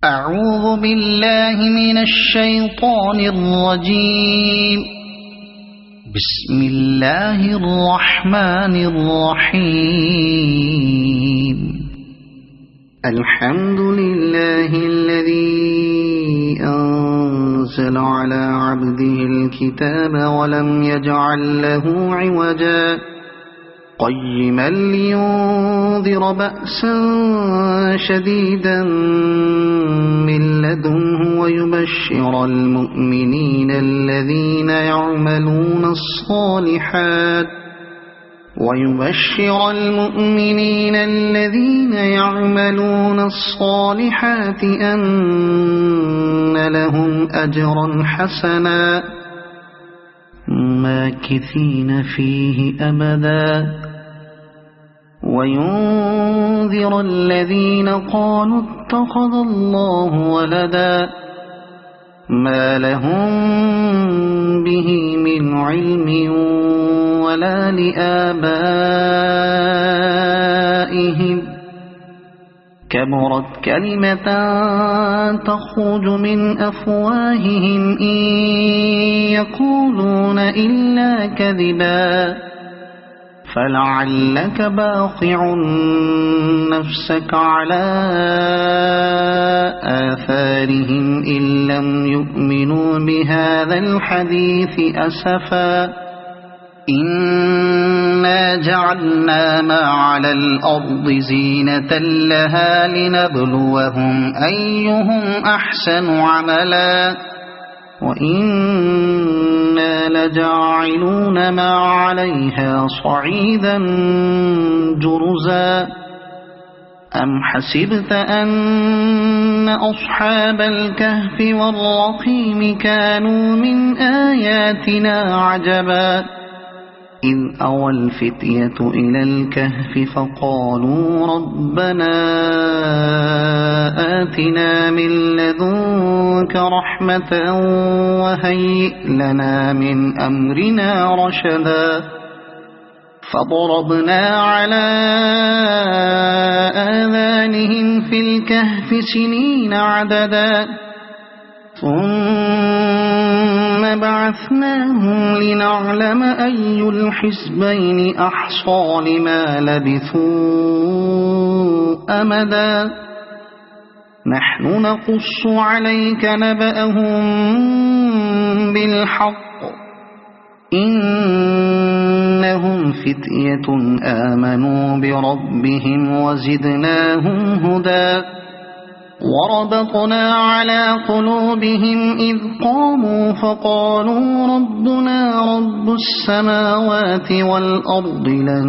أعوذ بالله من الشيطان الرجيم. بسم الله الرحمن الرحيم. الحمد لله الذي أنزل على عبده الكتاب ولم يجعل له عوجا قيما لينذر بأسا شديدا من لدنه ويبشر المؤمنين الذين يعملون الصالحات أن لهم أجرا حسنا ماكثين فيه أبدا وينذر الذين قالوا اتخذ الله ولدا ما لهم به من علم ولا لآبائهم كبرت كلمة تخرج من أفواههم إن يقولون إلا كذبا فلعلك باخع نفسك على آثارهم إن لم يؤمنوا بهذا الحديث أسفا إنا جعلنا ما على الأرض زينة لها لنبلوهم أيهم أحسن عملا وإنا لجاعلون ما عليها صعيدا جرزا أم حسبت أن أصحاب الكهف والرقيم كانوا من آياتنا عجبا إذ أوى الفتية إلى الكهف فقالوا ربنا آتنا من لدنك رحمة وهيئ لنا من أمرنا رشدا فضربنا على آذانهم في الكهف سنين عددا ثم بعثناهم لنعلم أي الحزبين أحصى لما لبثوا أمدا نحن نقص عليك نبأهم بالحق إنهم فتية آمنوا بربهم وزدناهم هدى وربطنا على قلوبهم إذ قاموا فقالوا ربنا رب السماوات والأرض لن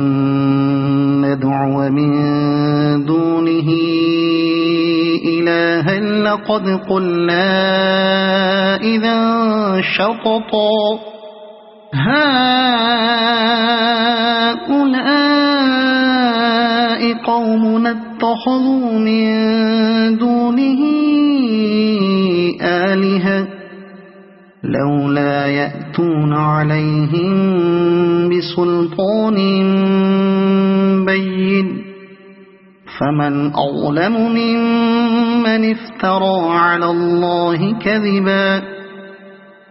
ندعو من دونه إلها لقد قلنا إذا شططا هؤلاء قومنا اتخذوا من دونه آلهة لولا يأتون عليهم بسلطان بين فمن أظلم ممن افترى على الله كذبا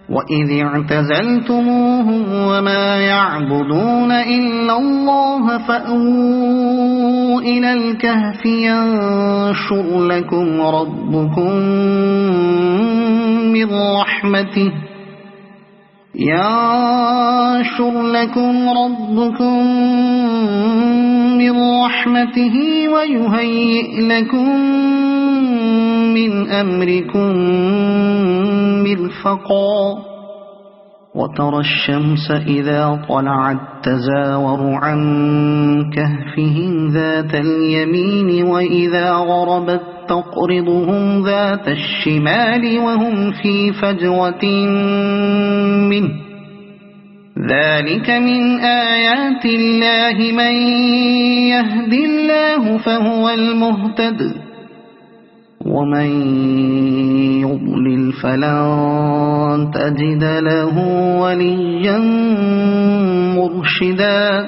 وإذ اعتزلتموهم وما يعبدون إلا الله فأووا إلى الكهف ينشر لكم ربكم من رحمته ويهيئ لكم من أمركم مرفقا وترى الشمس إذا طلعت تزاور عن كهفهم ذات اليمين وإذا غربت تقرضهم ذات الشمال وهم في فجوة منه ذلك من آيات الله من يهد الله فهو المهتد ومن يضلل فلن تجد له وليا مرشدا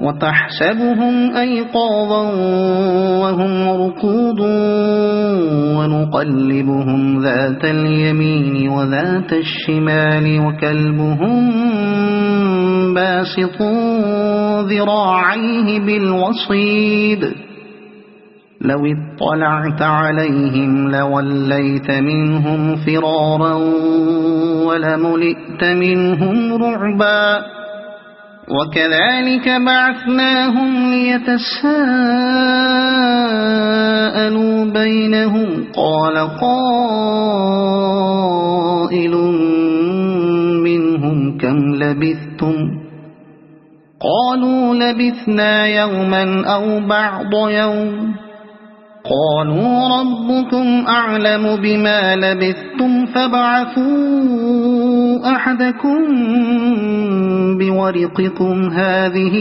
وتحسبهم أيقاظا وهم رقود ونقلبهم ذات اليمين وذات الشمال وكلبهم باسط ذراعيه بالوصيد لو اطلعت عليهم لوليت منهم فرارا ولملئت منهم رعبا وكذلك بعثناهم ليتساءلوا بينهم قال قائل منهم كم لبثتم قالوا لبثنا يوما أو بعض يوم قالوا ربكم أعلم بما لبثتم فابعثوا أحدكم بورقكم هذه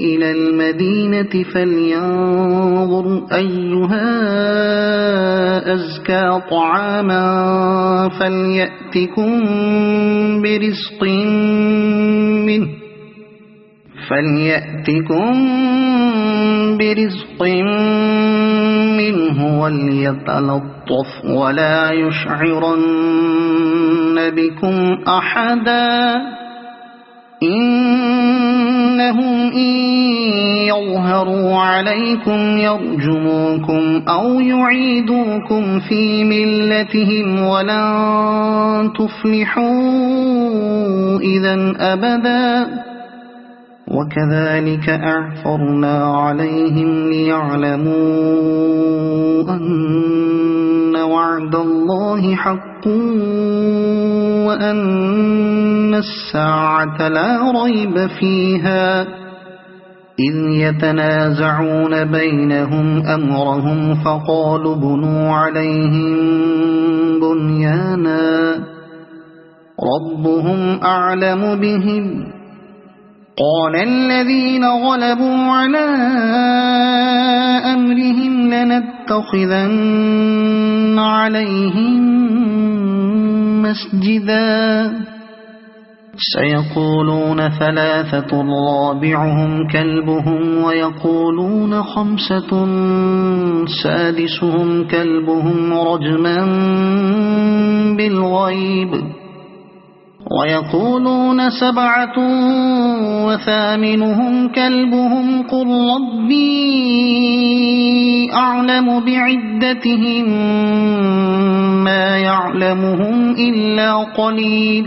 إلى المدينة فلينظر أيها أزكى طعاما فليأتكم برزق منه وليتلطف ولا يشعرن بكم أحدا إنهم إن يظهروا عليكم يرجموكم أو يعيدوكم في ملتهم ولن تفلحوا إذا أبدا وكذلك أعثرنا عليهم ليعلموا أن وعد الله حق وأن الساعة لا ريب فيها إذ يتنازعون بينهم أمرهم فقالوا بنوا عليهم بنيانا ربهم أعلم بهم قال الذين غلبوا على أمرهم لنتخذن عليهم مسجدا سيقولون ثلاثة رابعهم كلبهم ويقولون خمسة سادسهم كلبهم رجما بالغيب ويقولون سبعة وثامنهم كلبهم قل ربي أعلم بعدتهم ما يعلمهم إلا قليل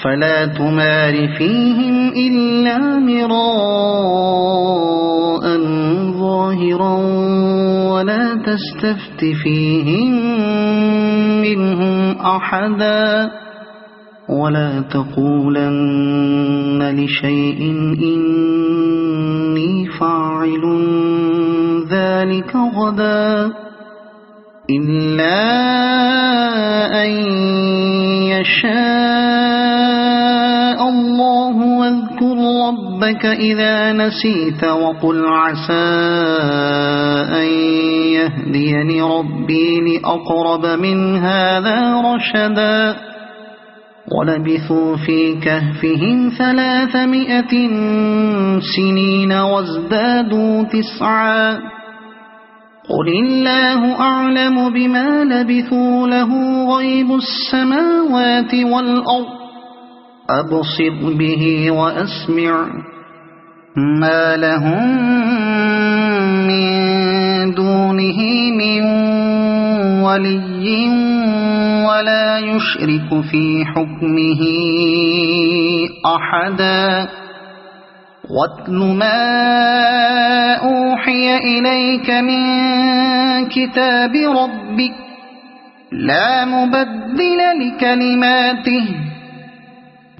فلا تمار فيهم إلا مراء ظاهرا ولا تستفت فيهم منهم أحدا ولا تقولن لشيء إني فاعل ذلك غدا إلا أن يشاء الله واذكر ربك إذا نسيت وقل عسى أن يهديني ربي لأقرب من هذا رشدا ولبثوا في كهفهم 300 سنين وازدادوا 9 قل الله أعلم بما لبثوا له غيب السماوات والأرض أبصر به وأسمع ما لهم من دونه من ولي ولا يشرك في حكمه أحدا واتل ما أوحي إليك من كتاب ربك لا مبدل لكلماته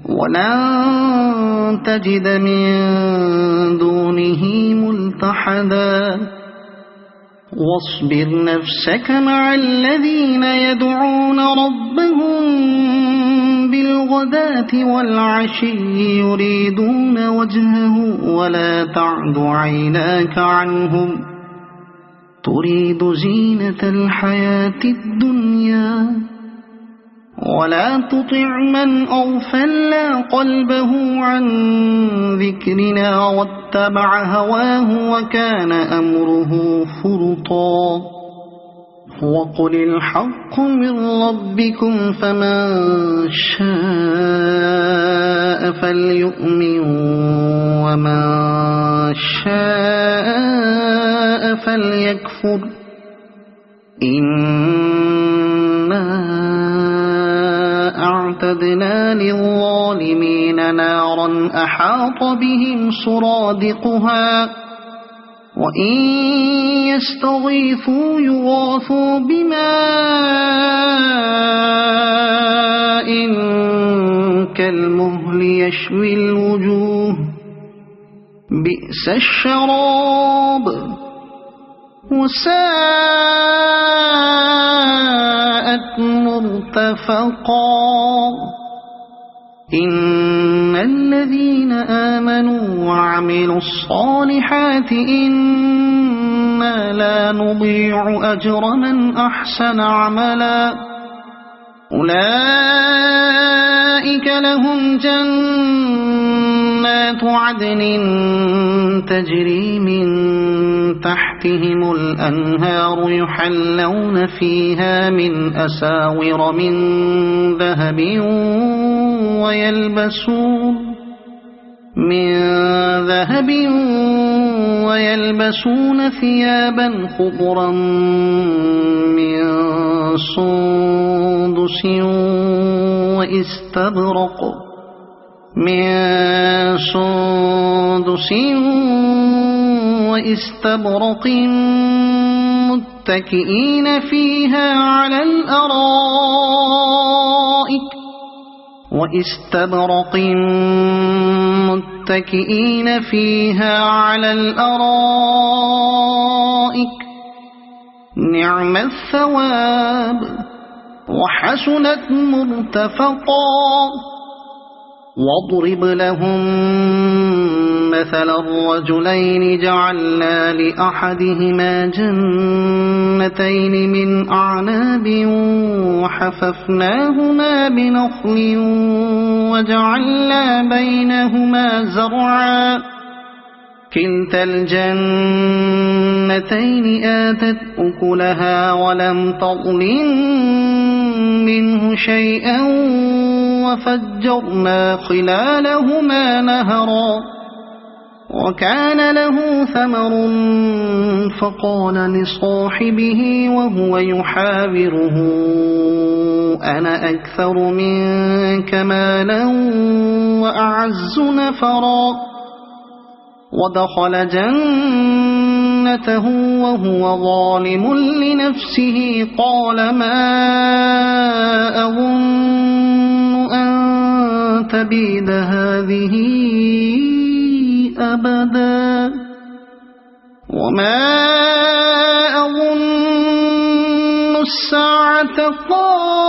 ولن تجد من دونه ملتحدا واصبر نفسك مع الذين يدعون ربهم بالغداة والعشي يريدون وجهه ولا تعد عيناك عنهم تريد زينة الحياة الدنيا ولا تطع من أغفلنا قلبه عن ذكرنا واتبع هواه وكان أمره فرطا وقل الحق من ربكم فمن شاء فليؤمن ومن شاء فليكفر إنا أعتدنا للظالمين نارا أحاط بهم سرادقها وإن يستغيثوا يغاثوا بماء كالمهل يشوي الوجوه بئس الشراب وساءت مرتفقا إن الذين آمنوا وعملوا الصالحات إنا لا نضيع أجر من أحسن عملا أولئك لهم جنات عدن تجري من تحتهم الأنهار يحلون فيها من أساور من ذهب ويلبسون ثيابا خضرا من سندس واستبرق متكئين فيها على الأرائك نعم الثواب وحسنت مرتفقا واضرب لهم مثل الرجلين جعلنا لأحدهما جنتين من أعناب وحففناهما بنخل وجعلنا بينهما زرعا كلتا الجنتين آتت أكلها ولم تظلم منه شيئا وفجرنا خلالهما نهرا وكان له ثمر فقال لصاحبه وهو يحاوره أنا أكثر منك مالا وأعز نفرا ودخل جنته وهو ظالم لنفسه قال ما أظن أن تبيد هذه أبدا وما أظن الساعة قائمة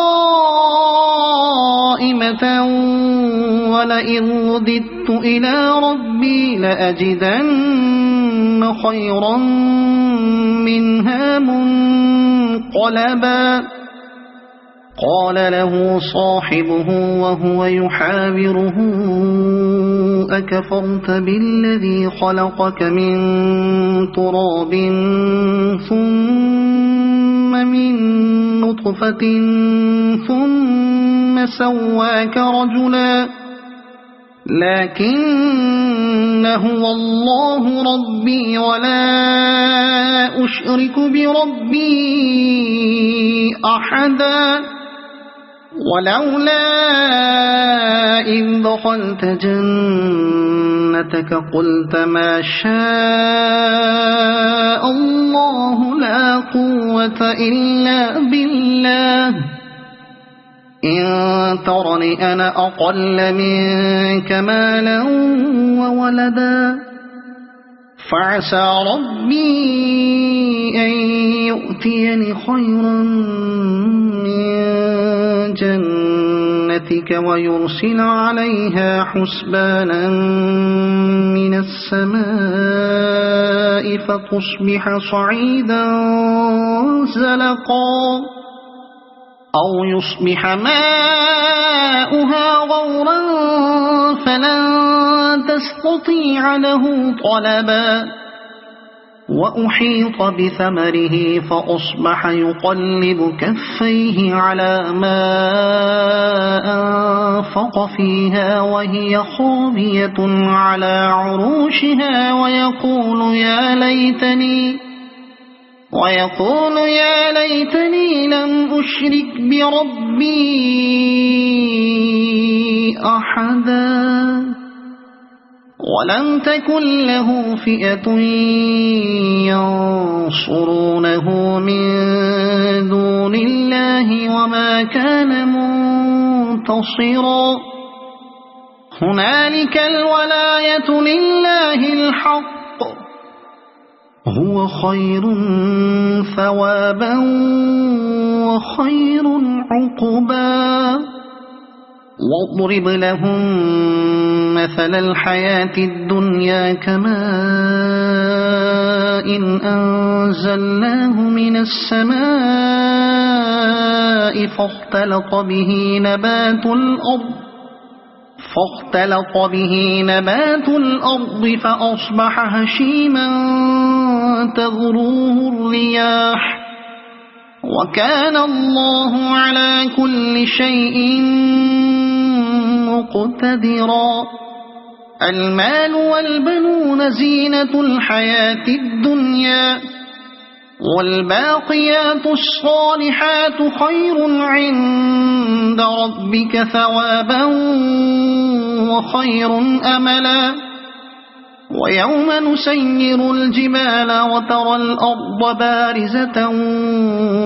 ولئن رددت إلى ربي لأجدن خيرا منها منقلبا قال له صاحبه وهو يحاوره أكفرت بالذي خلقك من تراب ثم من نطفة ثم سواك رجلا لكن هو الله ربي ولا أشرك بربي أحدا ولولا إذ دخلت جنتك قلت ما شاء الله لا قوة إلا بالله إن ترني أنا أقل منك مالا وولدا فعسى ربي أن يؤتيني خيرا من جنتك برحمتك ويرسل عليها حسبانا من السماء فتصبح صعيدا زلقا أو يصبح ماؤها غورا فلن تستطيع له طلبا وأحيط بثمره فأصبح يقلب كفيه على ما أنفق فيها وهي خاوية على عروشها ويقول يا ليتني لم أشرك بربي أحدا ولم تكن له فئة ينصرونه من دون الله وما كان منتصرا هنالك الولاية لله الحق هو خير ثوابا وخير عقبا واضرب لهم مثل الحياة الدنيا كماء إن أنزلناه من السماء فاختلط به نبات الأرض فأصبح هشيما تذروه الرياح وكان الله على كل شيء مقتدرا المال والبنون زينة الحياة الدنيا والباقيات الصالحات خير عند ربك ثوابا وخير أملا ويوم نسير الجبال وترى الأرض بارزة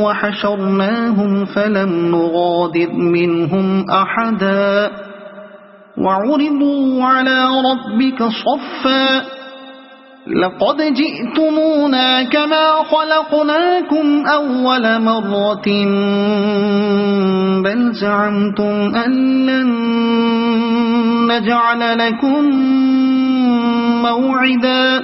وحشرناهم فلم نغادر منهم أحدا وعرضوا على ربك صفا لقد جئتمونا كما خلقناكم أول مرة بل زعمتم أن لن نجعل لكم موعدا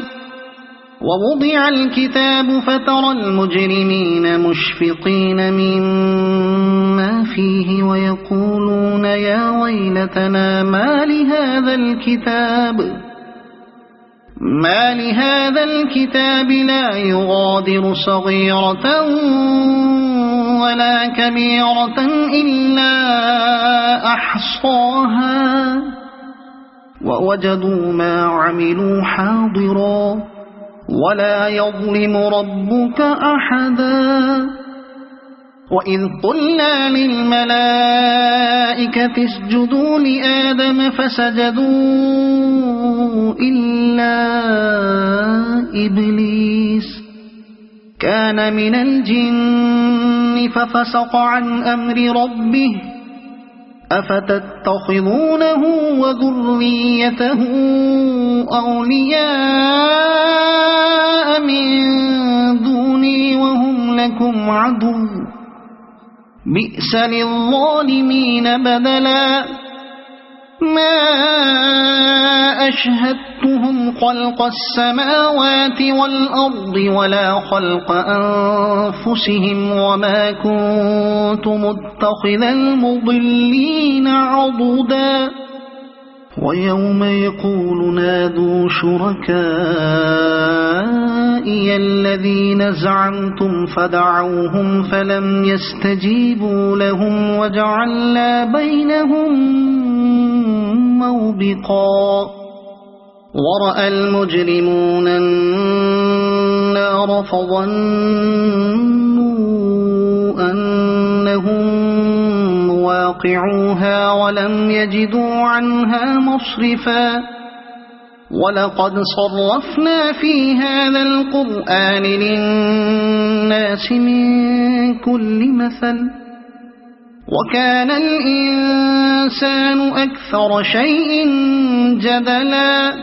ووضع الكتاب فترى المجرمين مشفقين مما فيه ويقولون يا ويلتنا ما لهذا الكتاب لا يغادر صغيرة ولا كبيرة إلا أحصاها ووجدوا ما عملوا حاضرا ولا يظلم ربك أحدا وإذ قلنا للملائكة اسجدوا لآدم فسجدوا إلا إبليس كان من الجن ففسق عن أمر ربه أفتتخذونه وذريته أولياء من دوني وهم لكم عدو بئس للظالمين بدلا ما أشهدتهم خلق السماوات والأرض ولا خلق أنفسهم وما كنت متخذ المضلين عضدا ويوم يقول نادوا شركائي الذين زعمتم فدعوهم فلم يستجيبوا لهم وجعلنا بينهم موبقا ورأى المجرمون النار فظنوا أنهم واقعوها ولم يجدوا عنها مصرفا ولقد صرفنا في هذا القرآن للناس من كل مثل وكان الإنسان أكثر شيء جدلا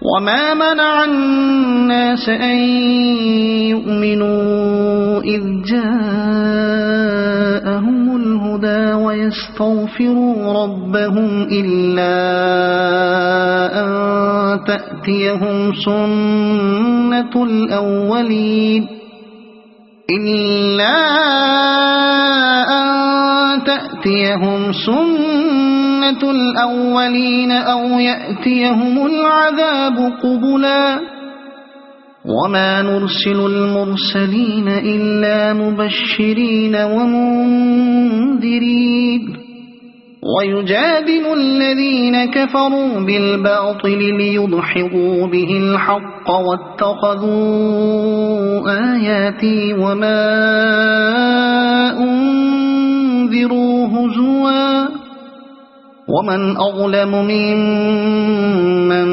وما منع الناس أن يؤمنوا إذ جاءهم الهدى الهدى ويستغفروا ربهم إلا أن تأتيهم سنة الأولين أو يأتيهم العذاب قبلا وما نرسل المرسلين إلا مبشرين ومنذرين ويجادل الذين كفروا بالباطل ليدحضوا به الحق واتخذوا آياتي وما أنذروا هزوا ومن أظلم ممن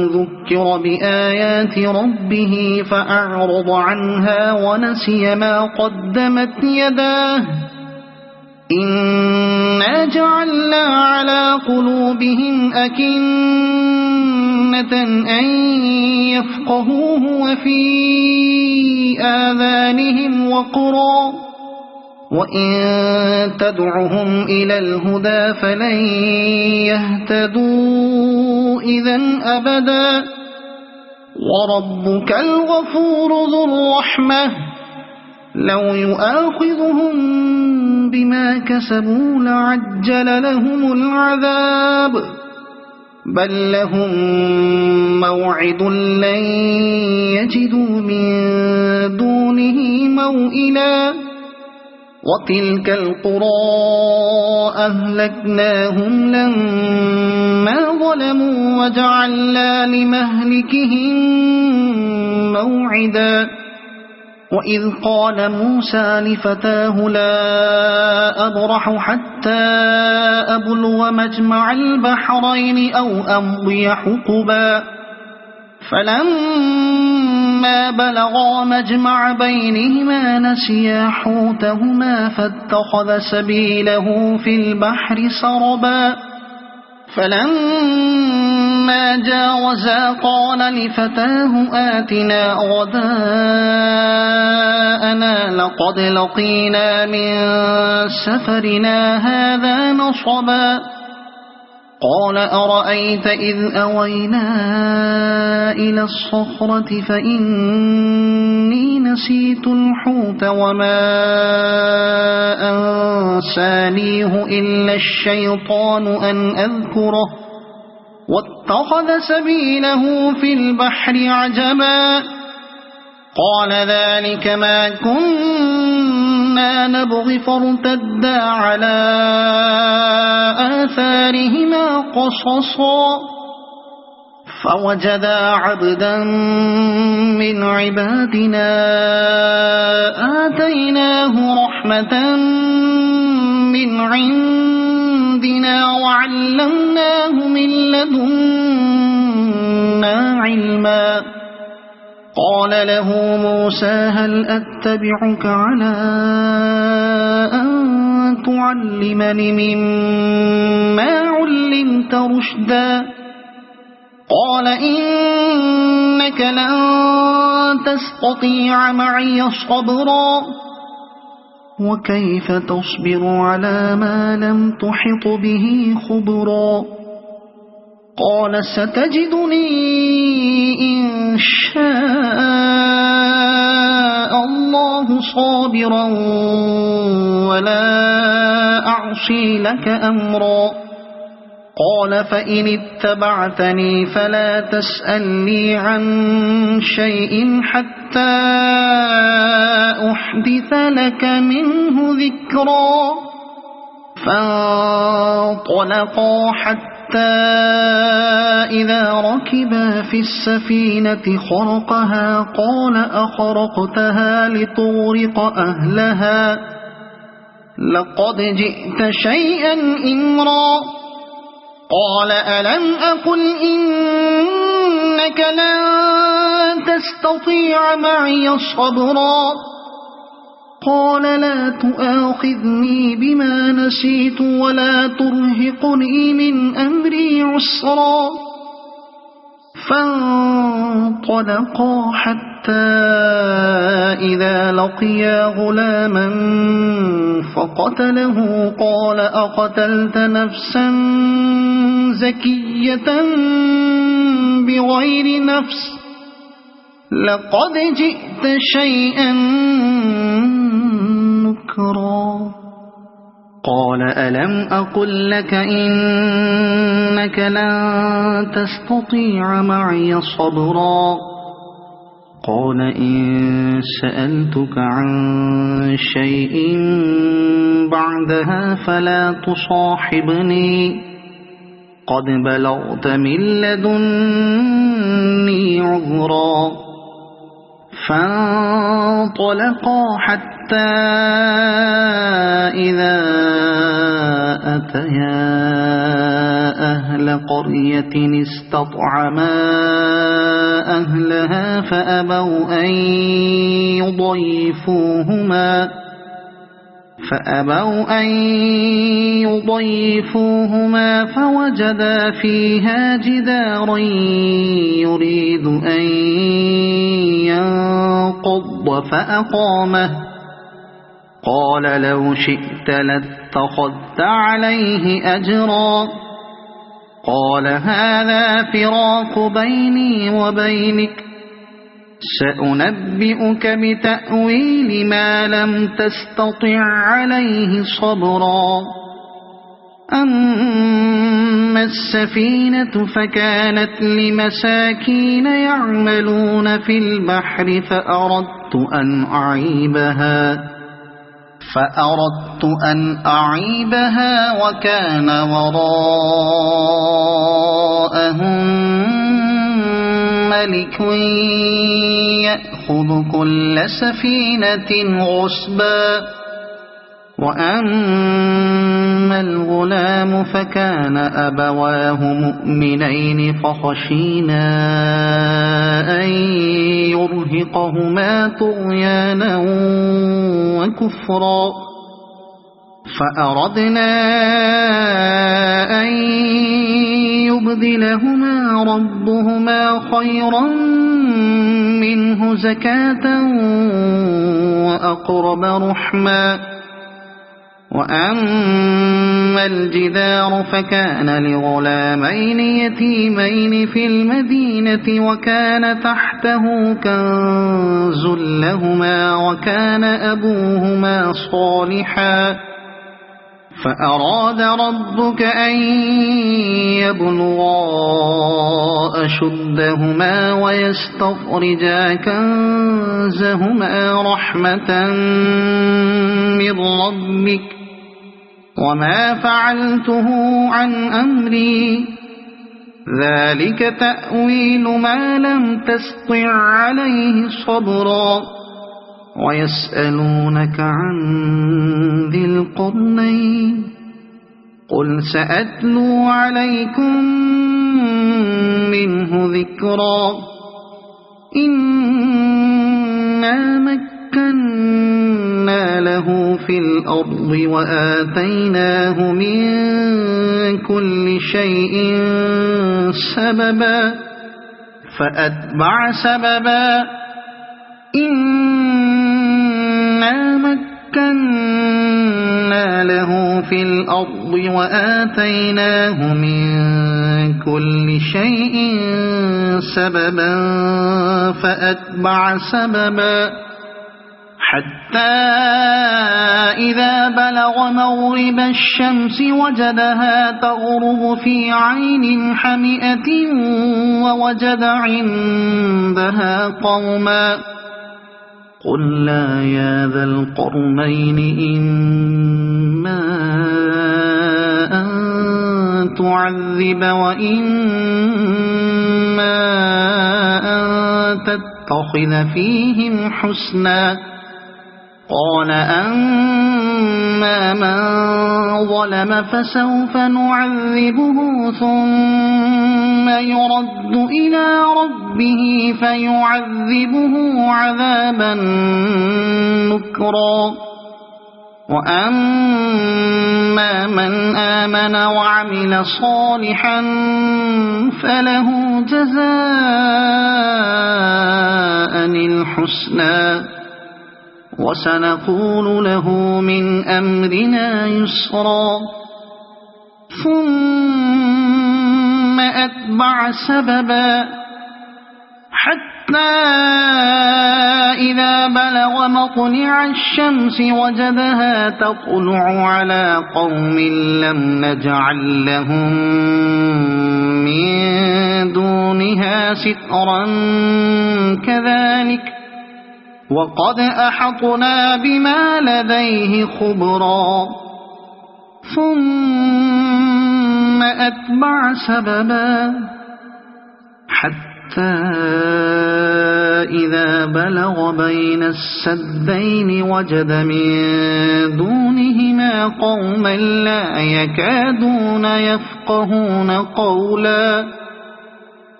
ذكر بآيات ربه فأعرض عنها ونسي ما قدمت يداه إنا جعلنا على قلوبهم أكنة أن يفقهوه وفي آذانهم وقرا وإن تدعهم إلى الهدى فلن يهتدوا إذن أبدا وربك الغفور ذو الرحمة لو يؤاخذهم بما كسبوا لعجل لهم العذاب بل لهم موعد لن يجدوا من دونه موئلا وتلك القرى أهلكناهم لما ظلموا وجعلنا لمهلكهم موعدا وإذ قال موسى لفتاه لا أبرح حتى أبلغ مجمع البحرين أو أمضي حقبا فلما بلغا مجمع بينهما نسيا حوتهما فاتخذ سبيله في البحر سربا فلما جاوزا قال لفتاه آتنا غداءنا لقد لقينا من سفرنا هذا نصبا قال أرأيت إذ أوينا إلى الصخرة فإني نسيت الحوت وما أنسانيه إلا الشيطان أن أذكره واتخذ سبيله في البحر عجبا قال ذلك ما كنا نبغي فارتدا على آثارهما قصصا فوجدا عبدا من عبادنا آتيناه رحمة من عندنا وعلمناه من لدنا علما قال له موسى هل أتبعك على أن تعلمني مما علمت رشدا قال إنك لن تستطيع معي صبرا وكيف تصبر على ما لم تحط به خبرا قال ستجدني إن شاء الله صابرا ولا أعصي لك أمرا قال فإن اتبعتني فلا تسألني عن شيء حتى أحدث لك منه ذكرا فانطلقا حتى إذا ركبا في السفينة خرقها قال أخرقتها لتغرق أهلها لقد جئت شيئا إمرا قال ألم أقل إنك لن تستطيع معي صبرا قال لا تؤاخذني بما نسيت ولا ترهقني من أمري عسرا فانطلقا حتى حتى إذا لقيا غلاما فقتله قال أقتلت نفسا زكية بغير نفس لقد جئت شيئا نكرا قال ألم أقل لك إنك لن تستطيع معي صبرا قال إن سألتك عن شيء بعدها فلا تصاحبني قد بلغت من لدني عذرا فانطلقا حتى إذا أتيا أهل قرية استطعما أهلها فأبوا أن يضيفوهما فوجدا فيها جدارا يريد أن ينقض فأقامه قال لو شئت لاتخذت عليه أجرا قال هذا فراق بيني وبينك سأنبئك بتأويل ما لم تستطع عليه صبرا أما السفينة فكانت لمساكين يعملون في البحر فأردت أن أعيبها وكان وراءهم ملك يأخذ كل سفينة غصبا وأما الغلام فكان أبواه مؤمنين فخشينا أن يرهقهما طغيانا وكفرا فأردنا أن يبدلهما ربهما خيرا منه زكاة وأقرب رحما وأما الجدار فكان لغلامين يتيمين في المدينة وكان تحته كنز لهما وكان أبوهما صالحا فأراد ربك أن يبلغا أشدهما ويستخرجا كنزهما رحمة من ربك وما فعلته عن أمري ذلك تأويل ما لم تستطع عليه صبرا ويسألونك عن ذي القرنين قل سأتلو عليكم منه ذكرا إنا مكنا له في الأرض وآتيناه من كل شيء سببا فأتبع سببا إنا مكنا له في الأرض وآتيناه من كل شيء سببا فأتبع سببا حتى إذا بلغ مغرب الشمس وجدها تغرب في عين حمئة ووجد عندها قوما قلنا يا ذا القرنين إما أن تعذب وإما أن تتخذ فيهم حسنا قال أما من ظلم فسوف نعذبه ثم يرد إلى ربه فيعذبه عذابا نكرا وأما من آمن وعمل صالحا فله جزاء الحسنى وسنقول له من أمرنا يسرا ثم أتبع سببا حتى إذا بلغ مطلع الشمس وجدها تطلع على قوم لم نجعل لهم من دونها سترا كذلك وقد أحطنا بما لديه خبرا ثم أتبع سببا حتى إذا بلغ بين السدين وجد من دونهما قوما لا يكادون يفقهون قولا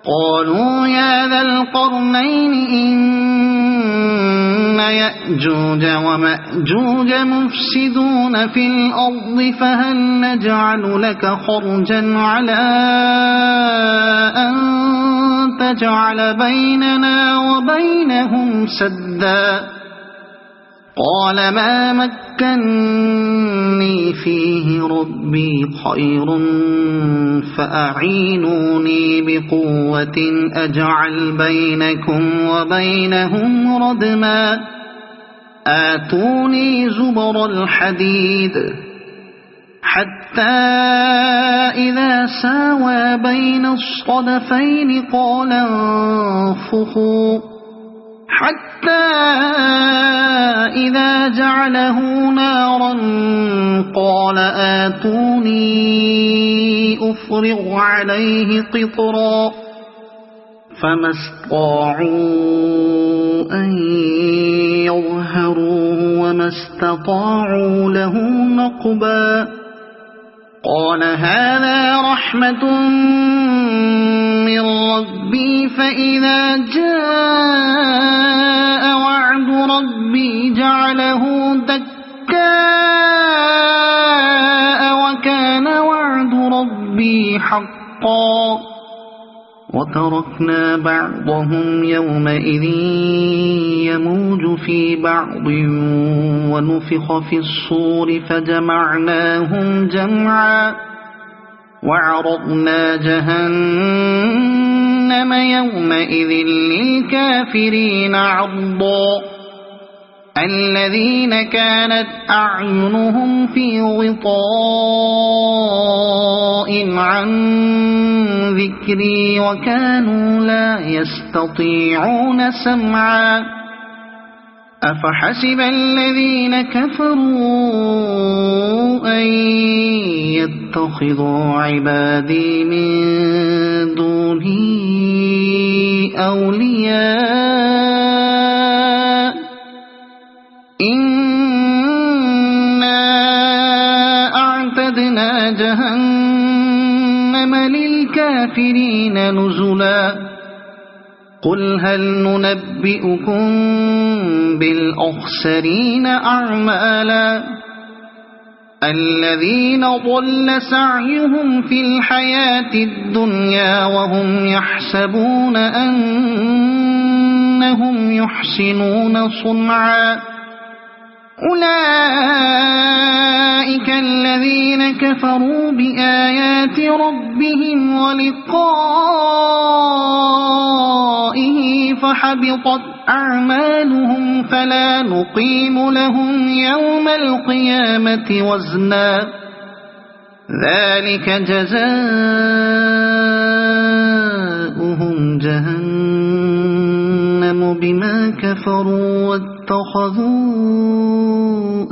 قالوا يا ذا القرنين إن يأجوج ومأجوج مفسدون في الأرض فهل نجعل لك خرجا على أن تجعل بيننا وبينهم سدا قال ما مكني فيه ربي خير فأعينوني بقوة أجعل بينكم وبينهم ردما آتوني زبر الحديد حتى إذا ساوى بين الصدفين قال انفخوا حتى إذا جعله نارا قال آتوني أفرغ عليه قطرا فما استطاعوا أن يظهروه وما استطاعوا له نقبا قال هذا رحمة من ربي فإذا جاء وعد ربي جعله دكاء وكان وعد ربي حقا وتركنا بعضهم يومئذ يموج في بعض ونفخ في الصور فجمعناهم جمعا وعرضنا جهنم يومئذ للكافرين عرضا الذين كانت أعينهم في غطاء عن ذكري وكانوا لا يستطيعون سمعا أفحسب الذين كفروا أن يتخذوا عبادي من دوني أولياء إنا أعتدنا جهنم للكافرين نزلا قل هل ننبئكم بالأخسرين أعمالا الذين ضل سعيهم في الحياة الدنيا وهم يحسبون أنهم يحسنون صنعا أولئك الذين كفروا بآيات ربهم ولقائه فحبطت أعمالهم فلا نقيم لهم يوم القيامة وزنا ذلك جزاؤهم جهنم بما كفروا واتخذوا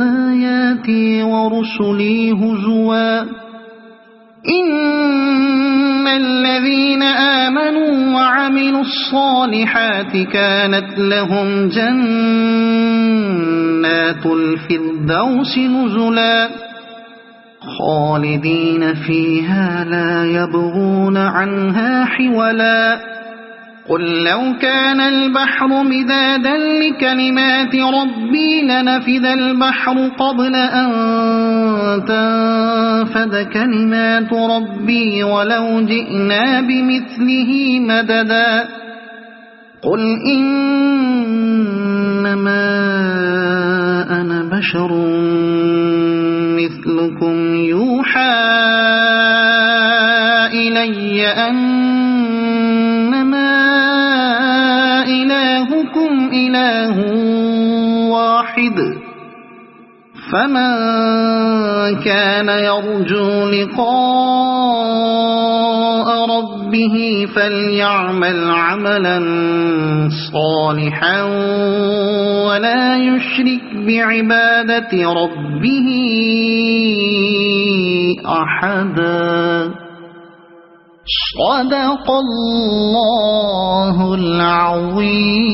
آياتي ورسلي هزوا إن الذين آمنوا وعملوا الصالحات كانت لهم جنات الفردوس نزلا خالدين فيها لا يبغون عنها حولا قل لو كان البحر مدادا لكلمات ربي لنفذ البحر قبل أن تنفد كلمات ربي ولو جئنا بمثله مددا قل إنما أنا بشر مثلكم يوحى إلي أنما إلهكم إله واحد فمن كان يرجو لقاء ربه فليعمل عملا صالحا ولا يشرك بعبادة ربه أحدا. صدق الله العظيم.